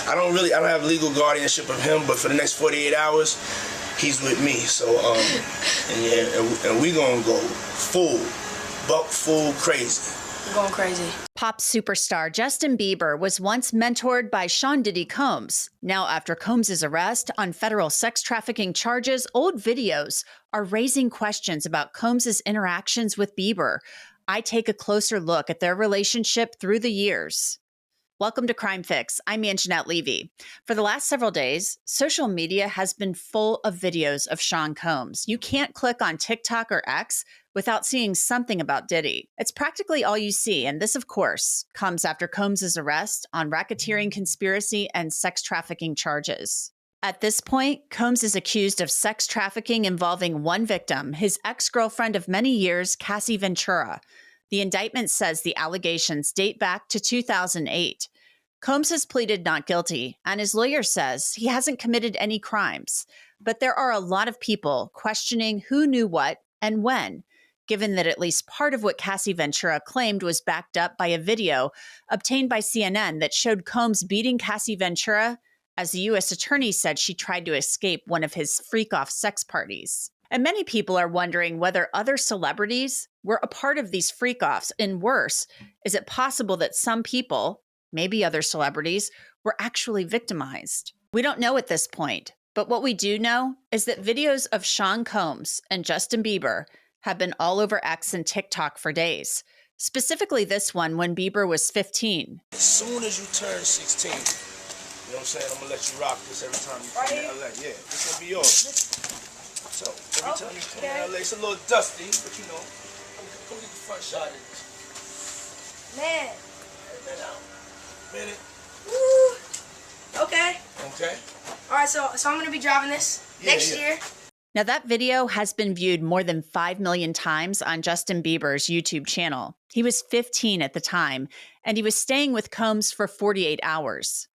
I don't have legal guardianship of him, but for the next 48 hours, he's with me. So, and we gonna go full crazy. Going crazy. Pop superstar Justin Bieber was once mentored by Sean Diddy Combs. Now, after Combs' arrest on federal sex trafficking charges, old videos are raising questions about Combs' interactions with Bieber. I take a closer look at their relationship through the years. Welcome to Crime Fix. I'm Anjanette Levy. For the last several days, social media has been full of videos of Sean Combs. You can't click on TikTok or X without seeing something about Diddy. It's practically all you see, and this, of course, comes after Combs' arrest on racketeering, conspiracy, and sex trafficking charges. At this point, Combs is accused of sex trafficking involving one victim, his ex-girlfriend of many years, Cassie Ventura. The indictment says the allegations date back to 2008. Combs has pleaded not guilty, and his lawyer says he hasn't committed any crimes. But there are a lot of people questioning who knew what and when, given that at least part of what Cassie Ventura claimed was backed up by a video obtained by CNN that showed Combs beating Cassie Ventura as the U.S. attorney said she tried to escape one of his freak-off sex parties. And many people are wondering whether other celebrities were a part of these freak-offs, and worse, is it possible that some people, maybe other celebrities, were actually victimized? We don't know at this point, but what we do know is that videos of Sean Combs and Justin Bieber have been all over X and TikTok for days. Specifically this one when Bieber was 15. As soon as you turn 16, you know what I'm saying? I'm gonna let you rock this every time you come to LA. Yeah, this gonna be yours. So every time you come to LA, it's a little dusty, but you know, come get the front shot of this. Man. Minute. Woo. Okay. Okay. All right, so I'm gonna be driving this next year. Now, that video has been viewed more than 5 million times on Justin Bieber's YouTube channel. He was 15 at the time, and he was staying with Combs for 48 hours.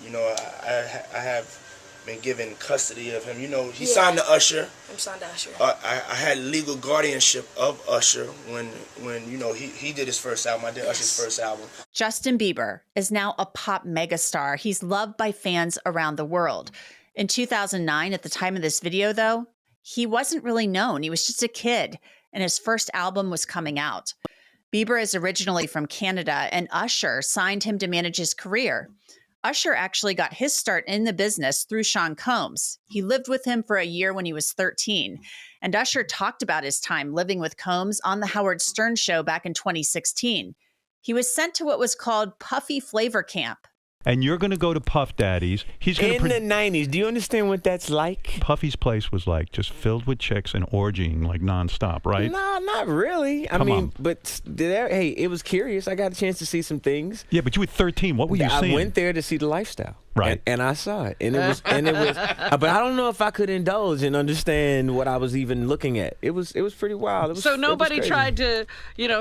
You know, I have been given custody of him. You know, he signed to Usher. I'm signed to Usher. I had legal guardianship of Usher when you know, he did his first album. I did Usher's first album. Justin Bieber is now a pop megastar. He's loved by fans around the world. In 2009, at the time of this video, though, he wasn't really known. He was just a kid, and his first album was coming out. Bieber is originally from Canada, and Usher signed him to manage his career. Usher actually got his start in the business through Sean Combs. He lived with him for a year when he was 13, and Usher talked about his time living with Combs on the Howard Stern show back in 2016. He was sent to what was called Puffy Flavor Camp. And you're going to go to Puff Daddy's. He's going in the 90s. Do you understand what that's like? Puffy's place was like just filled with chicks and orgying like nonstop, right? No, not really. I mean, but hey, it was curious. I got a chance to see some things. Yeah, but you were 13. What were you seeing? I went there to see the lifestyle. Right. And I saw it. And it was but I don't know if I could indulge and understand what I was even looking at. It was pretty wild. So nobody tried to,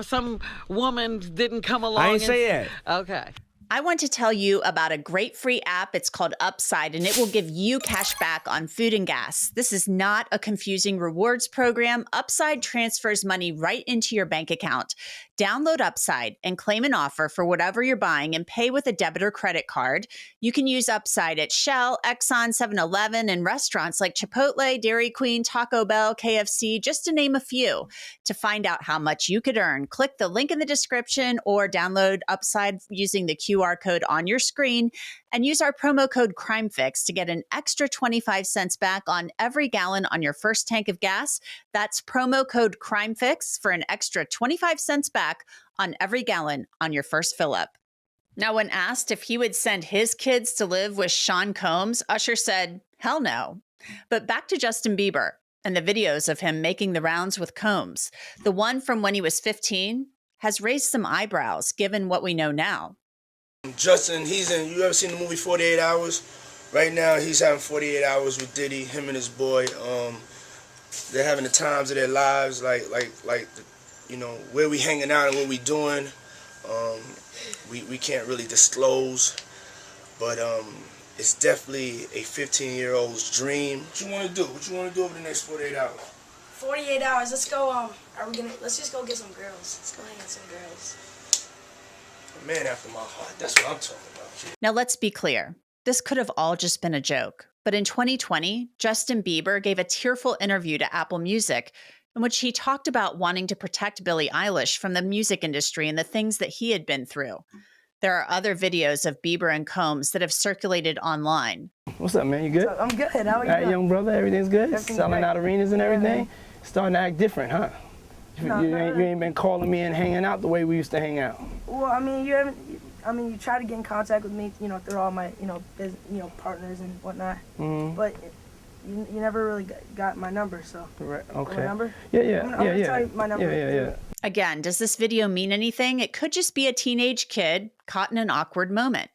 some woman didn't come along. I didn't say that. Okay. I want to tell you about a great free app. It's called Upside, and it will give you cash back on food and gas. This is not a confusing rewards program. Upside transfers money right into your bank account. Download Upside and claim an offer for whatever you're buying and pay with a debit or credit card. You can use Upside at Shell, Exxon, 7-Eleven, and restaurants like Chipotle, Dairy Queen, Taco Bell, KFC, just to name a few. To find out how much you could earn, click the link in the description or download Upside using the QR code on your screen and use our promo code CRIMEFIX to get an extra 25 cents back on every gallon on your first tank of gas. That's promo code CRIMEFIX for an extra 25 cents back on every gallon on your first fill up. Now, when asked if he would send his kids to live with Sean Combs, Usher said, hell no. But back to Justin Bieber and the videos of him making the rounds with Combs. The one from when he was 15 has raised some eyebrows given what we know now. Justin, you ever seen the movie 48 Hours? Right now, he's having 48 hours with Diddy, him and his boy. They're having the times of their lives, like where we hanging out and what we doing. We can't really disclose, but it's definitely a 15-year-old's dream. What you want to do? What you want to do over the next 48 hours? 48 hours. Let's go. Let's just go get some girls. Let's go hang with some girls. A man after my heart. That's what I'm talking about. Now, let's be clear. This could have all just been a joke. But in 2020, Justin Bieber gave a tearful interview to Apple Music in which he talked about wanting to protect Billie Eilish from the music industry and the things that he had been through. There are other videos of Bieber and Combs that have circulated online. What's up, man? You good? I'm good. How are you? All right, young brother, everything's good? Everything's Selling great. out arenas and everything? man. Starting to act different, huh? You ain't been calling me and hanging out the way we used to hang out. Well, I mean, you try to get in contact with me, through all my, partners and whatnot. Mm-hmm. But you never really got my number, so. Right, okay. My number? Yeah. I'm gonna tell you my number. Yeah. Again, does this video mean anything? It could just be a teenage kid caught in an awkward moment.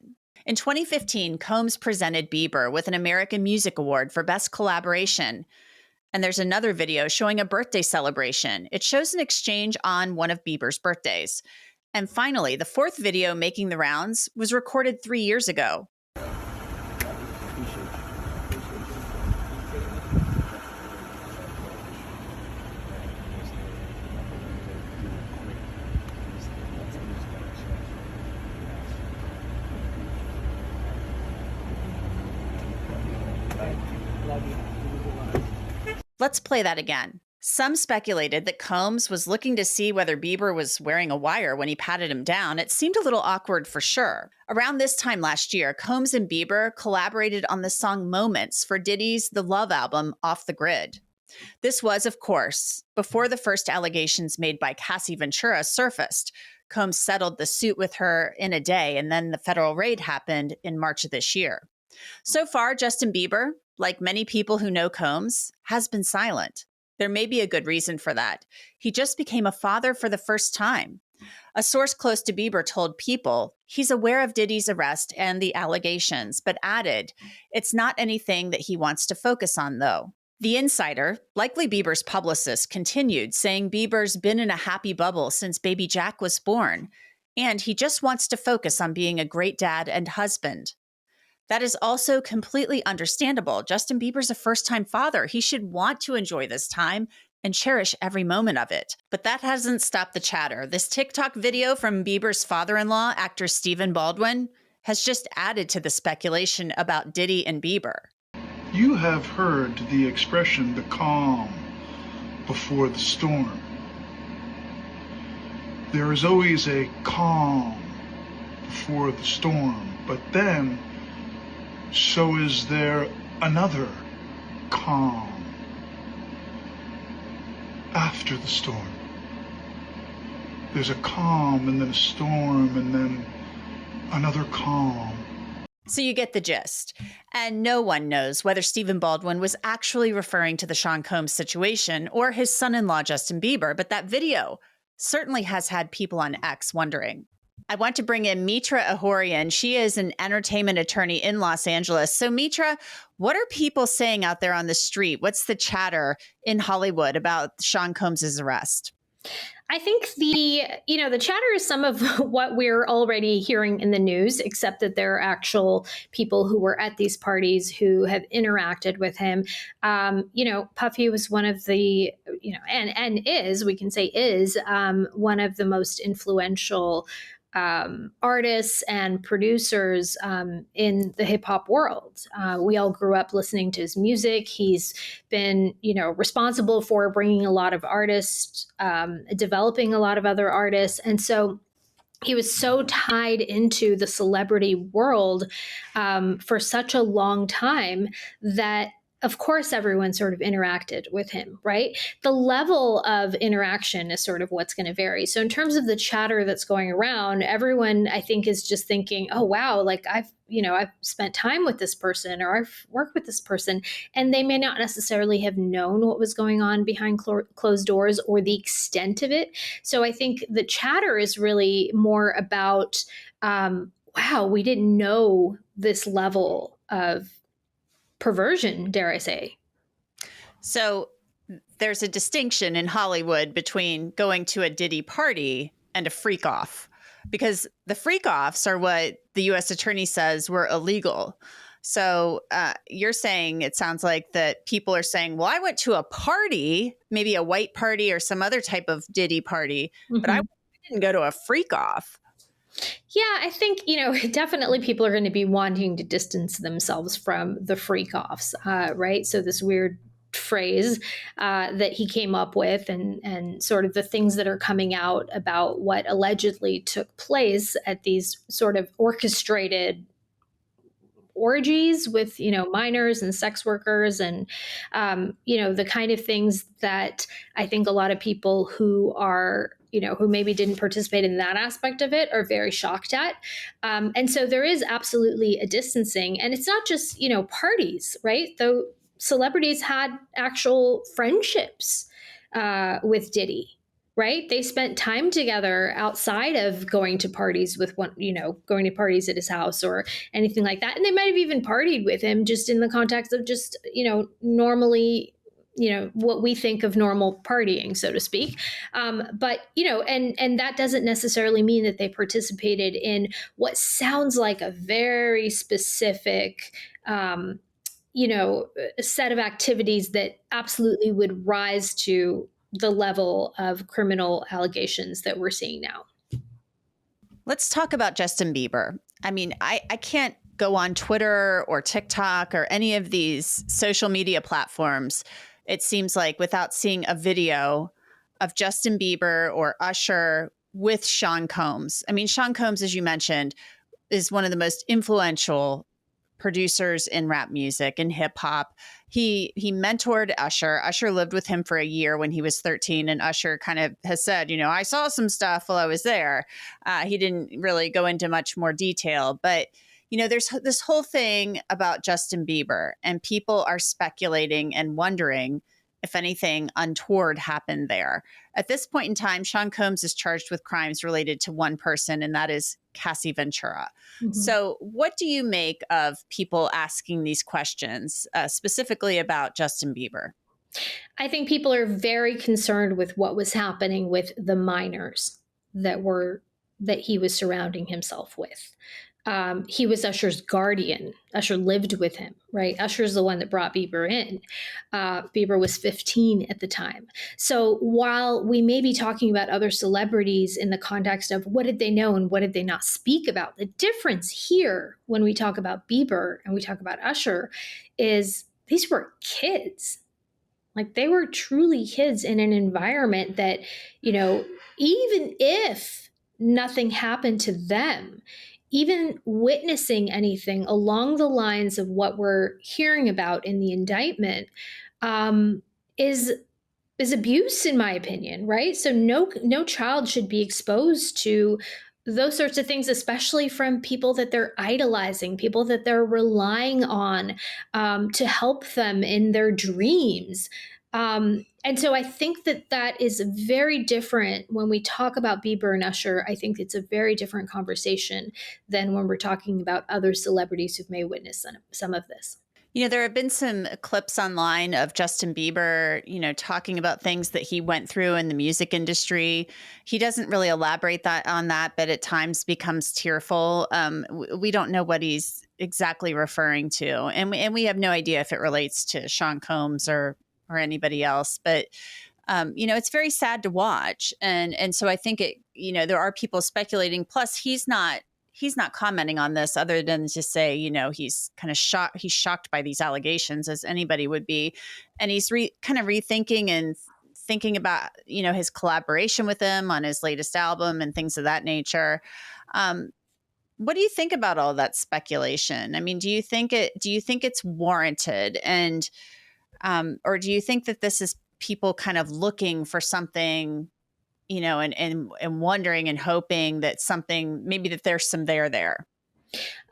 In 2015, Combs presented Bieber with an American Music Award for Best Collaboration. And there's another video showing a birthday celebration. It shows an exchange on one of Bieber's birthdays. And finally, the fourth video making the rounds was recorded 3 years ago. Let's play that again. Some speculated that Combs was looking to see whether Bieber was wearing a wire when he patted him down. It seemed a little awkward for sure. Around this time last year, Combs and Bieber collaborated on the song Moments for Diddy's The Love album, Off the Grid. This was, of course, before the first allegations made by Cassie Ventura surfaced. Combs settled the suit with her in a day, and then the federal raid happened in March of this year. So far, Justin Bieber, like many people who know Combs, has been silent. There may be a good reason for that. He just became a father for the first time. A source close to Bieber told People he's aware of Diddy's arrest and the allegations, but added, it's not anything that he wants to focus on, though. The insider, likely Bieber's publicist, continued, saying Bieber's been in a happy bubble since baby Jack was born, and he just wants to focus on being a great dad and husband. That is also completely understandable. Justin Bieber's a first-time father. He should want to enjoy this time and cherish every moment of it. But that hasn't stopped the chatter. This TikTok video from Bieber's father-in-law, actor Stephen Baldwin, has just added to the speculation about Diddy and Bieber. You have heard the expression, the calm before the storm. There is always a calm before the storm, but then so is there another calm after the storm. There's a calm and then a storm and then another calm. So you get the gist. And no one knows whether Stephen Baldwin was actually referring to the Sean Combs situation or his son-in-law, Justin Bieber, but that video certainly has had people on X wondering. I want to bring in Mitra Ahorian. She is an entertainment attorney in Los Angeles. So Mitra, what are people saying out there on the street? What's the chatter in Hollywood about Sean Combs' arrest? I think the chatter is some of what we're already hearing in the news, except that there are actual people who were at these parties who have interacted with him. Puffy was one of the, and is, we can say is, one of the most influential artists and producers in the hip hop world. We all grew up listening to his music. He's been, responsible for bringing a lot of artists, developing a lot of other artists. And so he was so tied into the celebrity world for such a long time that, of course, everyone sort of interacted with him, right? The level of interaction is sort of what's going to vary. So in terms of the chatter that's going around, everyone, I think, is just thinking, oh, wow, like I've spent time with this person or I've worked with this person, and they may not necessarily have known what was going on behind closed doors or the extent of it. So I think the chatter is really more about, wow, we didn't know this level of perversion, dare I say. So there's a distinction in Hollywood between going to a Diddy party and a freak off, because the freak offs are what the U.S. attorney says were illegal. So you're saying, it sounds like that people are saying, well, I went to a party, maybe a white party or some other type of Diddy party, but I didn't go to a freak off. Yeah, I think, definitely people are going to be wanting to distance themselves from the freak offs, right? So, this weird phrase that he came up with, and sort of the things that are coming out about what allegedly took place at these sort of orchestrated orgies with minors and sex workers, and the kind of things that I think a lot of people who are who maybe didn't participate in that aspect of it are very shocked at. And so there is absolutely a distancing, and it's not just parties, right? Though celebrities had actual friendships with Diddy, right? They spent time together outside of going to parties with going to parties at his house or anything like that. And they might have even partied with him just in the context of just, normally, what we think of normal partying, so to speak. But, and that doesn't necessarily mean that they participated in what sounds like a very specific, a set of activities that absolutely would rise to the level of criminal allegations that we're seeing now. Let's talk about Justin Bieber. I mean, I can't go on Twitter or TikTok or any of these social media platforms, it seems like, without seeing a video of Justin Bieber or Usher with Sean Combs. I mean, Sean Combs, as you mentioned, is one of the most influential producers in rap music and hip hop. He mentored Usher. Usher lived with him for a year when he was 13, and Usher kind of has said, I saw some stuff while I was there. He didn't really go into much more detail, but there's this whole thing about Justin Bieber, and people are speculating and wondering if anything untoward happened there. At this point in time, Sean Combs is charged with crimes related to one person, and that is Cassie Ventura. Mm-hmm. So what do you make of people asking these questions, specifically about Justin Bieber? I think people are very concerned with what was happening with the minors that he was surrounding himself with. He was Usher's guardian. Usher lived with him, right? Usher's the one that brought Bieber in. Bieber was 15 at the time. So while we may be talking about other celebrities in the context of what did they know and what did they not speak about, the difference here when we talk about Bieber and we talk about Usher is these were kids. Like, they were truly kids in an environment that, even if nothing happened to them, even witnessing anything along the lines of what we're hearing about in the indictment is abuse, in my opinion, right? So no child should be exposed to those sorts of things, especially from people that they're idolizing, people that they're relying on to help them in their dreams. And so I think that is very different when we talk about Bieber and Usher. I think it's a very different conversation than when we're talking about other celebrities who may witness some of this. There have been some clips online of Justin Bieber, talking about things that he went through in the music industry. He doesn't really elaborate on that, but at times becomes tearful. We don't know what he's exactly referring to. And we have no idea if it relates to Sean Combs or anybody else. But, it's very sad to watch. And so I think there are people speculating. Plus, he's not commenting on this other than to say, he's kind of shocked. He's shocked by these allegations, as anybody would be. And he's kind of rethinking and thinking about, his collaboration with him on his latest album and things of that nature. What do you think about all that speculation? I mean, do you think it's warranted? And, or do you think that this is people kind of looking for something, and wondering and hoping that maybe that there's some there?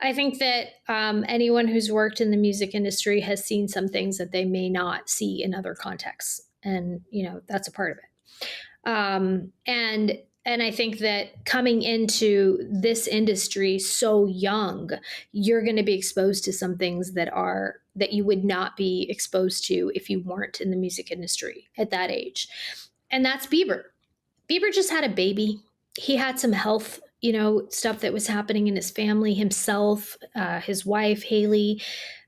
I think that anyone who's worked in the music industry has seen some things that they may not see in other contexts. And, that's a part of it. And I think that coming into this industry so young, you're going to be exposed to some things that you would not be exposed to if you weren't in the music industry at that age. And that's Bieber. Bieber just had a baby. He had some health, stuff that was happening in his family, himself, his wife, Haley.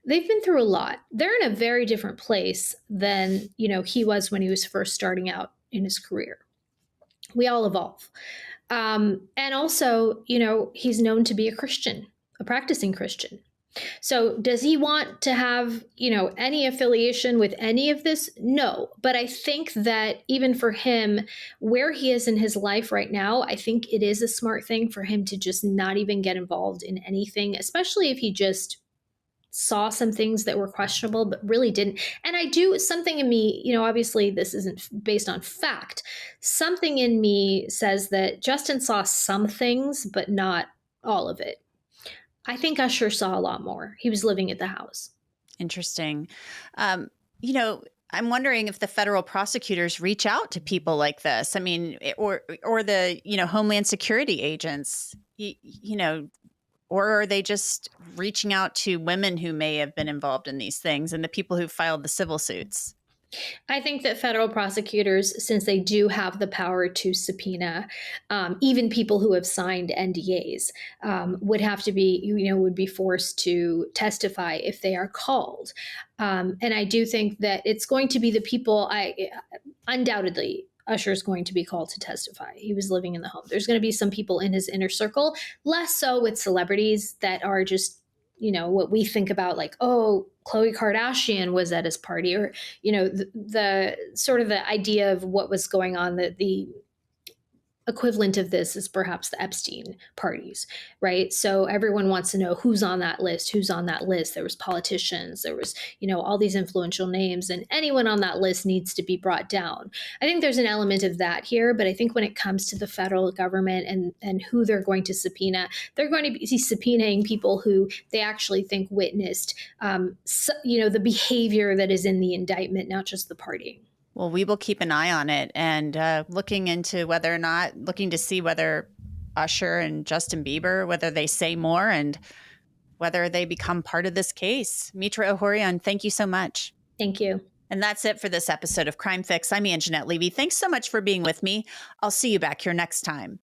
They've been through a lot. They're in a very different place than, he was when he was first starting out in his career. We all evolve. And also, he's known to be a Christian, a practicing Christian. So does he want to have, any affiliation with any of this? No. But I think that even for him, where he is in his life right now, I think it is a smart thing for him to just not even get involved in anything, especially if he just saw some things that were questionable, but really didn't. And something in me, obviously this isn't based on fact. Something in me says that Justin saw some things, but not all of it. I think Usher saw a lot more. He was living at the house. Interesting. I'm wondering if the federal prosecutors reach out to people like this. I mean, or the, Homeland Security agents, or are they just reaching out to women who may have been involved in these things and the people who filed the civil suits? I think that federal prosecutors, since they do have the power to subpoena even people who have signed NDAs, would have to be, would be forced to testify if they are called. And I do think that it's going to be the people, undoubtedly, Usher is going to be called to testify. He was living in the home. There's going to be some people in his inner circle, less so with celebrities that are just, what we think about, like, oh, Khloe Kardashian was at his party, or, the sort of the idea of what was going on, the equivalent of this is perhaps the Epstein parties, right? So everyone wants to know who's on that list, who's on that list. There was politicians, there was, all these influential names, and anyone on that list needs to be brought down. I think there's an element of that here, but I think when it comes to the federal government and who they're going to subpoena, they're going to be subpoenaing people who they actually think witnessed, the behavior that is in the indictment, not just the partying. Well, we will keep an eye on it and looking to see whether Usher and Justin Bieber, whether they say more and whether they become part of this case. Mitra Ohorian, thank you so much. Thank you. And that's it for this episode of Crime Fix. I'm Anjanette Levy. Thanks so much for being with me. I'll see you back here next time.